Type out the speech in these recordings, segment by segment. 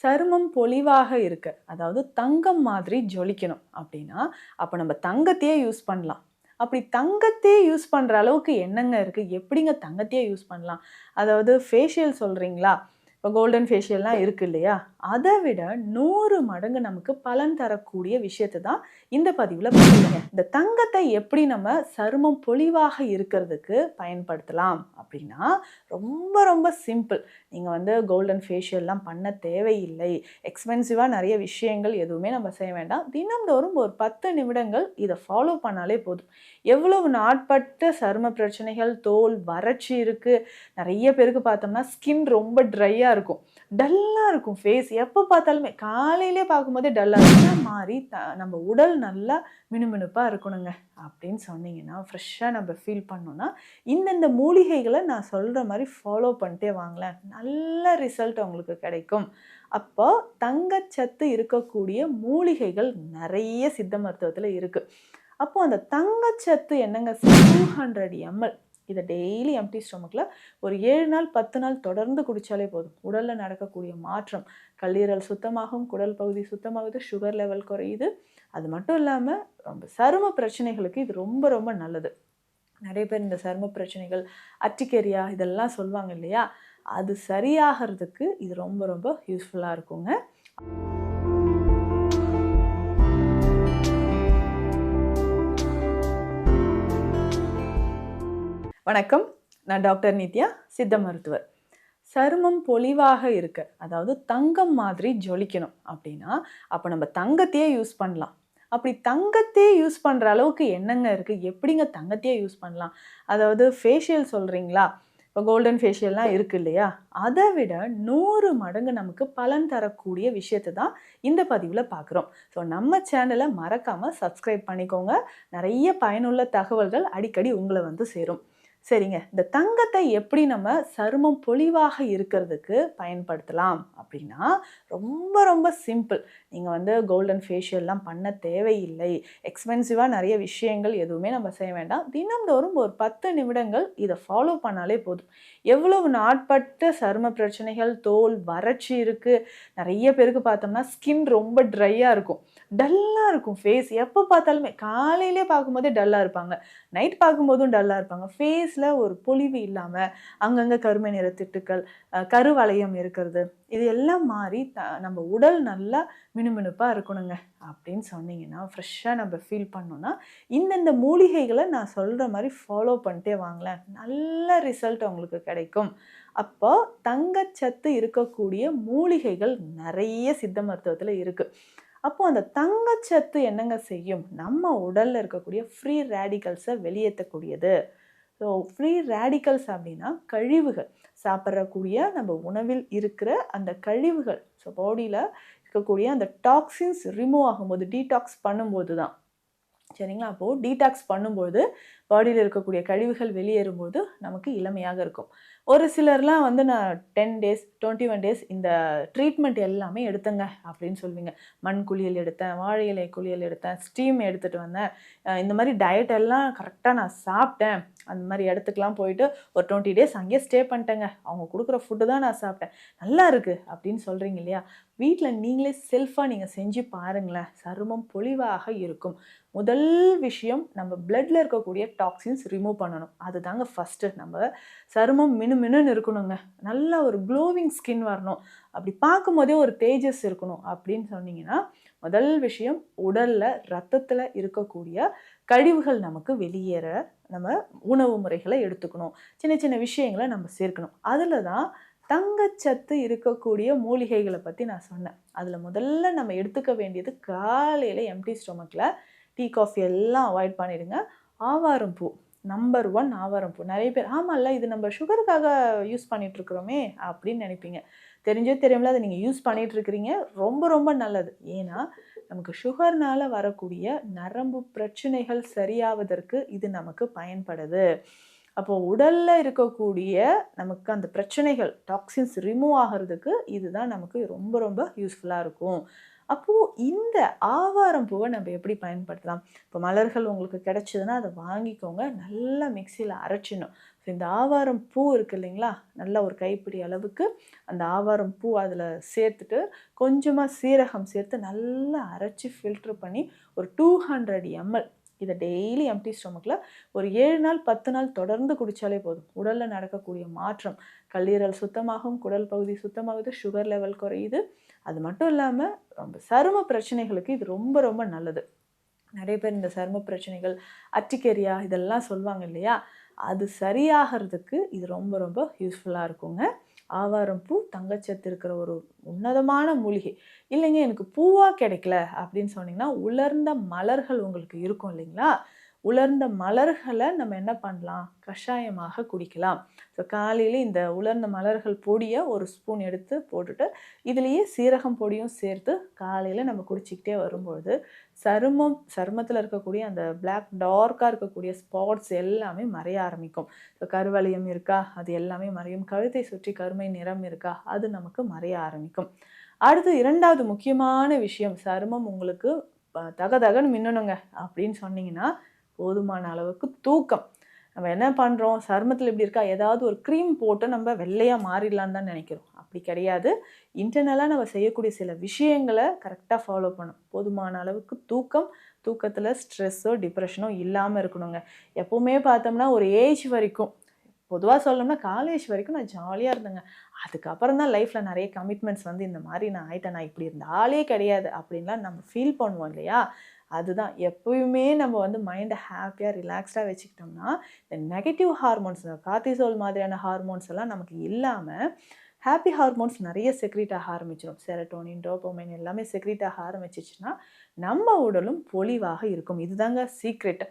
சருமம் பொலிவாக இருக்க, அதாவது தங்கம் மாதிரி ஜொலிக்கணும் அப்படின்னா, அப்ப நம்ம தங்கத்தையே யூஸ் பண்ணலாம். அப்படி தங்கத்தையே யூஸ் பண்ற அளவுக்கு என்னங்க இருக்கு? எப்படிங்க தங்கத்தையே யூஸ் பண்ணலாம்? அதாவது ஃபேஷியல் சொல்றீங்களா? இப்போ கோல்டன் ஃபேஷியல்லாம் இருக்கு இல்லையா? அத விட 100 மடங்கு நமக்கு பலன் தரக்கூடிய விஷயத்த தான் இந்த பதிவுல பார்த்துருங்க. இந்த தங்கத்தை எப்படி நம்ம சருமம் பொலிவாக இருக்கிறதுக்கு பயன்படுத்தலாம் அப்படின்னா, ரொம்ப ரொம்ப சிம்பிள். நீங்க கோல்டன் ஃபேஷியல்லாம் பண்ண தேவையில்லை. எக்ஸ்பென்சிவா நெறைய விஷயங்கள் எதுவுமே நம்ம செய்ய வேண்டாம். தினம்தோறும் ஒரு 10 நிமிடங்கள் இத ஃபாலோ பண்ணாலே போதும். எவ்வளவு நாட்பட்ட சரும பிரச்சனைகள், தோல் வறட்சி இருக்கு. நெறைய பேருக்கு பார்த்தோம்னா, ஸ்கின் ரொம்ப ட்ரையா இருக்கும். டல்லா இருக்கும் ஃபேஸ். எப்ப பார்த்தாலுமே காலையிலே பார்க்கும்போதே டல்லா இருக்கும். இந்த மாரி நம்ம உடல் நல்லா மினுமினுப்பா இருக்கணுங்க அப்படின்னு சொன்னீங்கன்னா, ஃப்ரெஷ்ஷா நம்ம ஃபீல் பண்ணோம்னா, இந்தந்த மூலிகைகள நான் சொல்ற மாரி ஃபாலோ பண்ணிட்டே வாங்களேன். நல்ல ரிசல்ட் உங்களுக்கு கிடைக்கும். அப்போ தங்கச்சத்து இருக்கக்கூடிய மூலிகைகள் நெறைய சித்த மருத்துவத்துல இருக்கு. அப்போ அந்த தங்கச்சத்து என்னங்க 200 ml இத டெய்லி எம்ப்டி ஸ்டொமக்ல ஒரு 7 நாள் 10 நாள் தொடர்ந்து குடிச்சாலே போதும். உடல்ல நடக்கக்கூடிய மாற்றம், கல்லீரல் சுத்தமாகும், குடல் பகுதி சுத்தமாகுது, சுகர் லெவல் குறையுது. அது மட்டும் இல்லாம ரொம்ப சரும பிரச்சனைகளுக்கு இது ரொம்ப ரொம்ப நல்லது. நெறைய பேர் இந்த சரும பிரச்சனைகள், அர்ட்டிகேரியா இதெல்லாம் சொல்லுவாங்க இல்லையா? அது சரியாகறதுக்கு இது ரொம்ப ரொம்ப யூஸ்ஃபுல்லா இருக்குங்க. வணக்கம். நான் டாக்டர் நித்யா, சித்த மருத்துவர். சருமம் பொலிவாக இருக்க, அதாவது தங்கம் மாதிரி ஜொலிக்கணும் அப்படின்னா, அப்ப நம்ம தங்கத்தையே யூஸ் பண்ணலாம். அப்படி தங்கத்தையே யூஸ் பண்ற அளவுக்கு என்னங்க இருக்கு? எப்படிங்க தங்கத்தையே யூஸ் பண்ணலாம்? அதாவது ஃபேஷியல் சொல்றீங்களா? இப்போ கோல்டன் ஃபேஷியல்லாம் இருக்கு இல்லையா? அத விட 100 மடங்கு நமக்கு பலன் தரக்கூடிய விஷயத்த தான் இந்த பதிவுல பார்க்குறோம். ஸோ நம்ம சேனல மறக்காம சப்ஸ்கிரைப் பண்ணிக்கோங்க. நெறைய பயனுள்ள தகவல்கள் அடிக்கடி உங்கள சேரும். சரிங்க. இந்த தங்கத்தை எப்படி நம்ம சருமம் பொலிவாக இருக்கிறதுக்கு பயன்படுத்தலாம் அப்படின்னா, ரொம்ப ரொம்ப சிம்பிள். நீங்க கோல்டன் ஃபேஷியல்லாம் பண்ண தேவையில்லை. எக்ஸ்பென்சிவா நெறைய விஷயங்கள் எதுவுமே நம்ம செய்ய வேண்டாம். தினம்தோறும் ஒரு 10 நிமிடங்கள் இத ஃபாலோ பண்ணாலே போதும். எவ்வளவு நாட்பட்ட சரும பிரச்சனைகள், தோல் வறட்சி இருக்கு. நெறைய பேருக்கு பார்த்தோம்னா, ஸ்கின் ரொம்ப ட்ரையா இருக்கும். டல்லா இருக்கும் ஃபேஸ். எப்ப பார்த்தாலுமே காலையிலே பார்க்கும்போதே டல்லா இருப்பாங்க. நைட் பார்க்கும்போதும் டல்லா இருப்பாங்க. ஃபேஸ்ல ஒரு பொலிவு இல்லாம, அங்கங்க கருமை நிற திட்டுக்கள், கருவளையம் இருக்கிறது. இது எல்லாம் மாறி நம்ம உடல் நல்லா மினுமினுப்பா இருக்கணுங்க அப்படின்னு சொன்னீங்கன்னா, ஃப்ரெஷ்ஷா நம்ம ஃபீல் பண்ணோம்னா, இந்தந்த மூலிகைகள நான் சொல்ற மாரி ஃபாலோ பண்ணிட்டே வாங்களேன். நல்ல ரிசல்ட் உங்களுக்கு கிடைக்கும். அப்போ தங்கச்சத்து இருக்கக்கூடிய மூலிகைகள் நெறைய சித்த மருத்துவத்துல இருக்கு. அப்போ அந்த தங்கச்சத்து என்னங்க செய்யும்? நம்ம உடல்ல இருக்கக்கூடிய ஃப்ரீ ரேடிக்கல்ஸ வெளியேத்தக்கூடியது. ஸோ ஃப்ரீ ரேடிக்கல்ஸ் அப்படின்னா கழிவுகள். சாப்பிடக்கூடிய நம்ம உணவில் இருக்கிற அந்த கழிவுகள். ஸோ பாடியில இருக்கக்கூடிய அந்த டாக்ஸின்ஸ் ரிமூவ் ஆகும்போது, டீடாக்ஸ் பண்ணும்போது தான். சரிங்களா? அப்போ டீடாக்ஸ் பண்ணும்போது, பாடியில இருக்கக்கூடிய கழிவுகள் வெளியேறும்போது, நமக்கு இளமையாக இருக்கும். ஒரு சிலர்லாம் நான் 10 டேஸ், 21 டேஸ் இந்த ட்ரீட்மெண்ட் எல்லாமே எடுத்தேங்க அப்படின்னு சொல்வீங்க. மண் குளியல் எடுத்தேன், வாழை இலை குளியல் எடுத்தேன், ஸ்டீம் எடுத்துட்டு வந்தேன். இந்த மாரி டயட் எல்லாம் கரெக்ட்டா நான் சாப்பிட்டேன். அந்த மாரி இடத்துக்குலாம் போயிட்டு ஒரு 20 டேஸ் அங்கேயே ஸ்டே பண்ணிட்டேங்க. அவங்க குடுக்குற ஃபுட்டு தான் நான் சாப்பிட்டேன். நல்லா இருக்கு அப்படின்னு சொல்றீங்க இல்லையா? வீட்ல நீங்களே செல்ஃபா நீங்க செஞ்சு பாருங்களேன். சருமம் பொலிவாக இருக்கும். முதல் விஷயம் நம்ம பிளட்ல இருக்கக்கூடிய டாக்ஸின்ஸ் ரிமூவ் பண்ணணும். அதுதாங்க ஃபர்ஸ்ட்டு. நம்ம சருமம் மினுமினுன்னு இருக்கணுங்க. நல்ல ஒரு க்ளோவிங் ஸ்கின் வரணும். அப்படி பார்க்கும்போதே ஒரு தேஜஸ் இருக்கணும் அப்படின்னு சொன்னீங்கன்னா, முதல் விஷயம் உடல்ல, ரத்தத்துல இருக்கக்கூடிய கழிவுகள் நமக்கு வெளியேற நம்ம உணவு முறைகளை எடுத்துக்கணும். சின்ன சின்ன விஷயங்கள நம்ம சேர்க்கணும். அதுல தான் தங்கச்சத்து இருக்கக்கூடிய மூலிகைகள பத்தி நான் சொன்னேன். அதுல முதல்ல நம்ம எடுத்துக்க வேண்டியது காலையில எம்ப்டி ஸ்டொமக்ல டீ, காஃபி எல்லாம் அவாய்ட் பண்ணிடுங்க. ஆவாரம் பூ. நம்பர் 1 ஆவாரம் பூ. நெறைய பேர் ஆமால்ல இது நம்ம சுகருக்காக யூஸ் பண்ணிட்டு இருக்கிறோமே அப்படின்னு நினைப்பீங்க. தெரிஞ்சோ தெரியாமலோ அத நீங்க யூஸ் பண்ணிட்டு இருக்கிறீங்க. ரொம்ப ரொம்ப நல்லது. ஏன்னா, நமக்கு சுகர்னால வரக்கூடிய நரம்பு பிரச்சனைகள் சரியாவதற்கு இது நமக்கு பயன்படுது. அப்போ உடல்ல இருக்கக்கூடிய நமக்கு அந்த பிரச்சனைகள் டாக்ஸின்ஸ் ரிமூவ் ஆகிறதுக்கு இதுதான் நமக்கு ரொம்ப ரொம்ப யூஸ்ஃபுல்லா இருக்கும். அப்போ இந்த ஆவாரம் பூவை நம்ம எப்படி பயன்படுத்தலாம்? இப்போ மலர்கள் உங்களுக்கு கிடைச்சதுன்னா அதை வாங்கிக்கோங்க. நல்லா மிக்ஸியில் அரைச்சிடணும். ஸோ இந்த ஆவாரம் பூ இருக்கு இல்லைங்களா? நல்லா ஒரு கைப்பிடி அளவுக்கு அந்த ஆவாரம் பூ அதில் சேர்த்துட்டு கொஞ்சமாக சீரகம் சேர்த்து நல்லா அரைச்சி ஃபில்ட்ரு பண்ணி ஒரு 200 ml இதை டெய்லி எம்டி ஸ்டொமக்கில் ஒரு 7 நாள் 10 நாள் தொடர்ந்து குடித்தாலே போதும். உடலில் நடக்கக்கூடிய மாற்றம், கல்லீரல் சுத்தமாகும், குடல் பகுதி சுத்தமாகுது, சுகர் லெவல் குறையுது. அது மட்டும் இல்லாமல் ரொம்ப சரும பிரச்சனைகளுக்கு இது ரொம்ப ரொம்ப நல்லது. நிறைய பேர் இந்த சரும பிரச்சனைகள், அட்டிகேரியா இதெல்லாம் சொல்லுவாங்க இல்லையா? அது சரியாகிறதுக்கு இது ரொம்ப ரொம்ப யூஸ்ஃபுல்லாக இருக்குங்க. ஆவாரம் பூ தங்கச்சத்து இருக்கிற ஒரு உன்னதமான மூலிகை. இல்லைங்க எனக்கு பூவாக கிடைக்கல அப்படின்னு சொன்னீங்கன்னா, உலர்ந்த மலர்கள் உங்களுக்கு இருக்கும் இல்லைங்களா? உலர்ந்த மலர்களை நம்ம என்ன பண்ணலாம்? கஷாயமாக குடிக்கலாம். ஸோ காலையில் இந்த உலர்ந்த மலர்கள் பொடியை ஒரு ஸ்பூன் எடுத்து போட்டுட்டு இதுலேயே சீரகம் பொடியும் சேர்த்து காலையில் நம்ம குடிச்சிக்கிட்டே வரும்பொழுது சருமத்தில் இருக்கக்கூடிய அந்த பிளாக் டார்க்காக இருக்கக்கூடிய ஸ்பாட்ஸ் எல்லாமே மறைய ஆரம்பிக்கும். ஸோ கருவளையம் இருக்கா? அது எல்லாமே மறையும். கழுத்தை சுற்றி கருமை நிறம் இருக்கா? அது நமக்கு மறைய ஆரம்பிக்கும். அடுத்து 2வது முக்கியமான விஷயம், சருமம் உங்களுக்கு தகதகன்னு மின்னணுங்க அப்படின்னு சொன்னீங்கன்னா போதுமான அளவுக்கு தூக்கம். நம்ம என்ன பண்ணுறோம்? சருமத்தில் எப்படி இருக்கா? ஏதாவது ஒரு க்ரீம் போட்டு நம்ம வெள்ளையாக மாறிடலான்னு தான் நினைக்கிறோம். அப்படி கிடையாது. இன்டர்னலாக நம்ம செய்யக்கூடிய சில விஷயங்களை கரெக்டாக ஃபாலோ பண்ணணும். போதுமான அளவுக்கு தூக்கம், தூக்கத்தில் ஸ்ட்ரெஸ்ஸோ டிப்ரெஷனோ இல்லாமல் இருக்கணுங்க. எப்போவுமே பார்த்தோம்னா ஒரு ஏஜ் வரைக்கும், பொதுவாக சொல்லணும்னா காலேஜ் வரைக்கும் நான் ஜாலியாக இருந்தேங்க. அதுக்கப்புறம் தான் லைஃப்பில் நிறைய கமிட்மெண்ட்ஸ் வந்து இந்த மாதிரி நான் ஆயிட்டேன், நான் இப்படி இருந்த ஆளே கிடையாது அப்படின்லாம் நம்ம ஃபீல் பண்ணுவோம் இல்லையா? அதுதான் எப்பயுமே நம்ம வந்து மைண்டை ஹாப்பியாக ரிலாக்ஸ்டாக வச்சுக்கிட்டோம்னா இந்த நெகட்டிவ் ஹார்மோன்ஸ், கார்டிசோல் மாதிரியான ஹார்மோன்ஸ் எல்லாம் நமக்கு இல்லாமல் ஹாப்பி ஹார்மோன்ஸ் நிறைய செக்ரீட் ஆக ஆரம்பிச்சிடும். செரட்டோனின், டோபமைன் எல்லாமே செக்ரீட் ஆக ஆரம்பிச்சிச்சுன்னா நம்ம உடலும் பொலிவாக இருக்கும். இதுதாங்க சீக்ரெட்.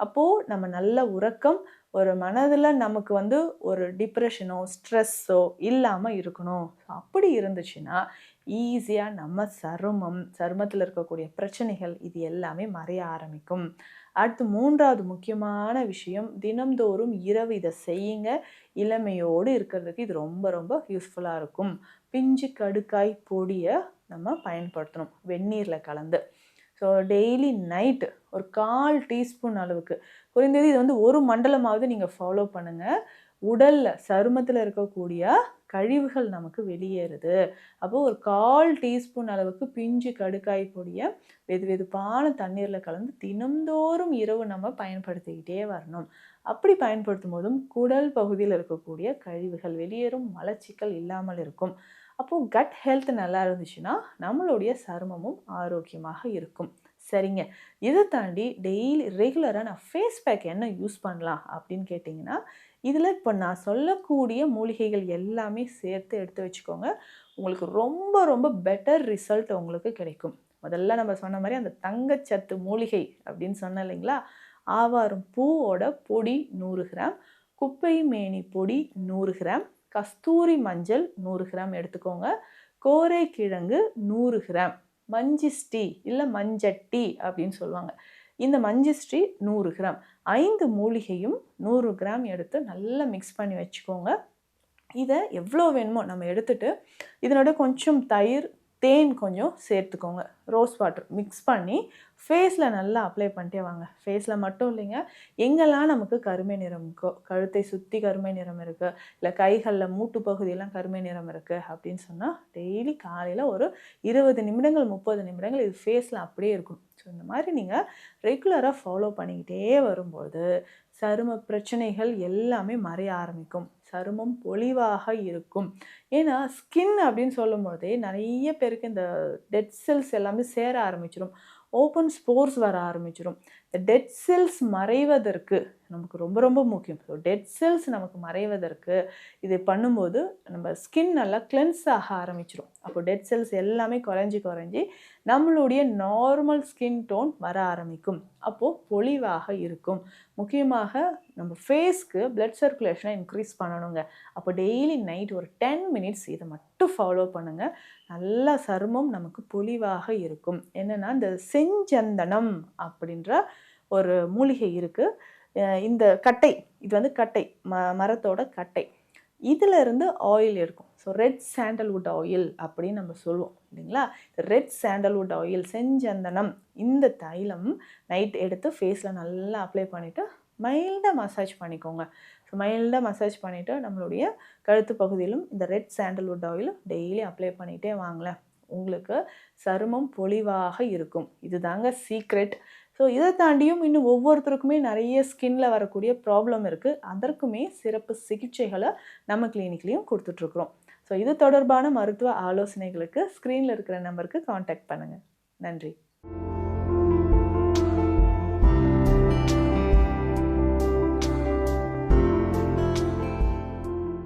அப்போது நம்ம நல்ல உறக்கம், ஒரு மனதில் நமக்கு வந்து ஒரு டிப்ரெஷனோ ஸ்ட்ரெஸ்ஸோ இல்லாமல் இருக்கணும். அப்படி இருந்துச்சுன்னா ஈஸியாக நம்ம சருமத்தில் இருக்கக்கூடிய பிரச்சனைகள் இது எல்லாமே மறைய ஆரம்பிக்கும். அடுத்து 3வது முக்கியமான விஷயம், தினம்தோறும் இரவு இதை செய்யுங்க. இளமையோடு இருக்கிறதுக்கு இது ரொம்ப ரொம்ப யூஸ்ஃபுல்லாக இருக்கும். பிஞ்சு கடுக்காய் பொடியை நம்ம பயன்படுத்தணும் வெந்நீரில் கலந்து. ஸோ டெய்லி நைட்டு ஒரு 1/4 டீஸ்பூன் அளவுக்கு, குறைந்தது இது வந்து ஒரு மண்டலமாவது நீங்கள் ஃபாலோ பண்ணுங்கள். உடலில் சருமத்தில் இருக்கக்கூடிய கழிவுகள் நமக்கு வெளியேறுது. அப்போது ஒரு 1/4 டீஸ்பூன் அளவுக்கு பிஞ்சு கடுக்காய் பொடியை வெதுவெதுப்பான தண்ணீரில் கலந்து தினம்தோறும் இரவு நம்ம பயன்படுத்திக்கிட்டே வரணும். அப்படி பயன்படுத்தும் போதும் குடல் பகுதியில் இருக்கக்கூடிய கழிவுகள் வெளியேறும், மலச்சிக்கல் இல்லாமல் இருக்கும். அப்போது கட் ஹெல்த் நல்லா இருந்துச்சுன்னா நம்மளுடைய சருமமும் ஆரோக்கியமாக இருக்கும். சரிங்க, இதை தாண்டி டெய்லி ரெகுலராக நான் ஃபேஸ் பேக் என்ன யூஸ் பண்ணலாம் அப்படின்னு கேட்டிங்கன்னா, இதில் இப்போ நான் சொல்லக்கூடிய மூலிகைகள் எல்லாமே சேர்த்து எடுத்து வச்சுக்கோங்க. உங்களுக்கு ரொம்ப ரொம்ப பெட்டர் ரிசல்ட் உங்களுக்கு கிடைக்கும். முதல்ல நம்ம சொன்ன மாதிரி அந்த தங்கச்சத்து மூலிகை அப்படின்னு சொன்னேன் இல்லைங்களா? ஆவாரம் பூவோட பொடி 100 கிராம், குப்பை மேனி பொடி 100 கிராம், கஸ்தூரி மஞ்சள் 100 கிராம் எடுத்துக்கோங்க, கோரைக்கிழங்கு 100 கிராம், மஞ்சிஸ்டி இல்லை மஞ்சட்டி அப்படின்னு சொல்லுவாங்க, இந்த மஞ்சிஸ்டி 100 கிராம், 5 மூலிகையும் 100 கிராம் எடுத்து நல்லா மிக்ஸ் பண்ணி வச்சுக்கோங்க. இதை எவ்வளோ வேணுமோ நம்ம எடுத்துட்டு இதனோட கொஞ்சம் தயிர், தேன் கொஞ்சம் சேர்த்துக்கோங்க. ரோஸ் வாட்டர் மிக்ஸ் பண்ணி ஃபேஸில் நல்லா அப்ளை பண்ணிட்டே வாங்க. ஃபேஸில் மட்டும் இல்லைங்க, எங்கெல்லாம் நமக்கு கருமை நிறம் இருக்கோ, கழுத்தை சுற்றி கருமை நிறம் இருக்குது, இல்லை கைகளில் மூட்டு பகுதியெல்லாம் கருமை நிறம் இருக்குது அப்படின்னு சொன்னால் டெய்லி காலையில் ஒரு 20 நிமிடங்கள் 30 நிமிடங்கள் இது ஃபேஸில் அப்படியே இருக்கும். ஸோ இந்த மாதிரி நீங்கள் ரெகுலராக ஃபாலோ பண்ணிக்கிட்டே வரும்போது சரும பிரச்சனைகள் எல்லாமே மறைய ஆரம்பிக்கும். சருமம் பொலிவாக இருக்கும். ஏன்னா ஸ்கின் அப்படின்னு சொல்லும் போதே நிறைய பேருக்கு இந்த டெட் செல்ஸ் எல்லாமே சேர ஆரம்பிச்சிடும், ஓப்பன் ஸ்போர்ஸ் வர ஆரம்பிச்சிடும். இந்த டெட் செல்ஸ் மறைவதற்கு நமக்கு ரொம்ப ரொம்ப முக்கியம். ஸோ டெட் செல்ஸ் நமக்கு மறைவதற்கு இது பண்ணும்போது நம்ம ஸ்கின் நல்லா கிளென்ஸ் ஆக ஆரம்பிச்சிடும். அப்போ டெட் செல்ஸ் எல்லாமே குறைஞ்சி நம்மளுடைய நார்மல் ஸ்கின் டோன் வர ஆரம்பிக்கும். அப்போது பொலிவாக இருக்கும். முக்கியமாக நம்ம ஃபேஸ்க்கு பிளட் சர்க்குலேஷனை இன்க்ரீஸ் பண்ணணுங்க. அப்போ டெய்லி நைட் ஒரு 10 மினிட்ஸ் இதை மட்டும் ஃபாலோ பண்ணுங்கள். நல்ல சருமம் நமக்கு பொலிவாக இருக்கும். என்னென்னா இந்த செஞ்சந்தனம் அப்படின்ற ஒரு மூலிகை இருக்குது. இந்த கட்டை இது வந்து கட்டை, மரத்தோட கட்டை. இதில் இருந்து ஆயில் எடுக்கும். ஸோ ரெட் சாண்டல்வுட் ஆயில் அப்படின்னு நம்ம சொல்லுவோம் இல்லைங்களா. ரெட் சாண்டல்வுட் ஆயில், செஞ்சந்தனம், இந்த தைலம் நைட் எடுத்து ஃபேஸில் நல்லா அப்ளை பண்ணிவிட்டு மைல்டாக மசாஜ் பண்ணிக்கோங்க. ஸோ மைல்டாக மசாஜ் பண்ணிவிட்டு நம்மளுடைய கழுத்து பகுதியிலும் இந்த red sandalwood oil daily apply பண்ணிகிட்டே வாங்களேன், உங்களுக்கு சருமம் பொலிவாக இருக்கும். இதுதாங்க சீக்ரெட். ஸோ இதை தாண்டியும் இன்னும் ஒவ்வொருத்தருக்குமே நிறைய ஸ்கின்ல வரக்கூடிய ப்ராப்ளம் இருக்குது. அதற்குமே சிறப்பு சிகிச்சைகளை நம்ம கிளினிக்லேயும் கொடுத்துட்ருக்குறோம். ஸோ இது தொடர்பான மருத்துவ ஆலோசனைகளுக்கு ஸ்க்ரீனில் இருக்கிற நம்பருக்கு காண்டாக்ட் பண்ணுங்கள். நன்றி.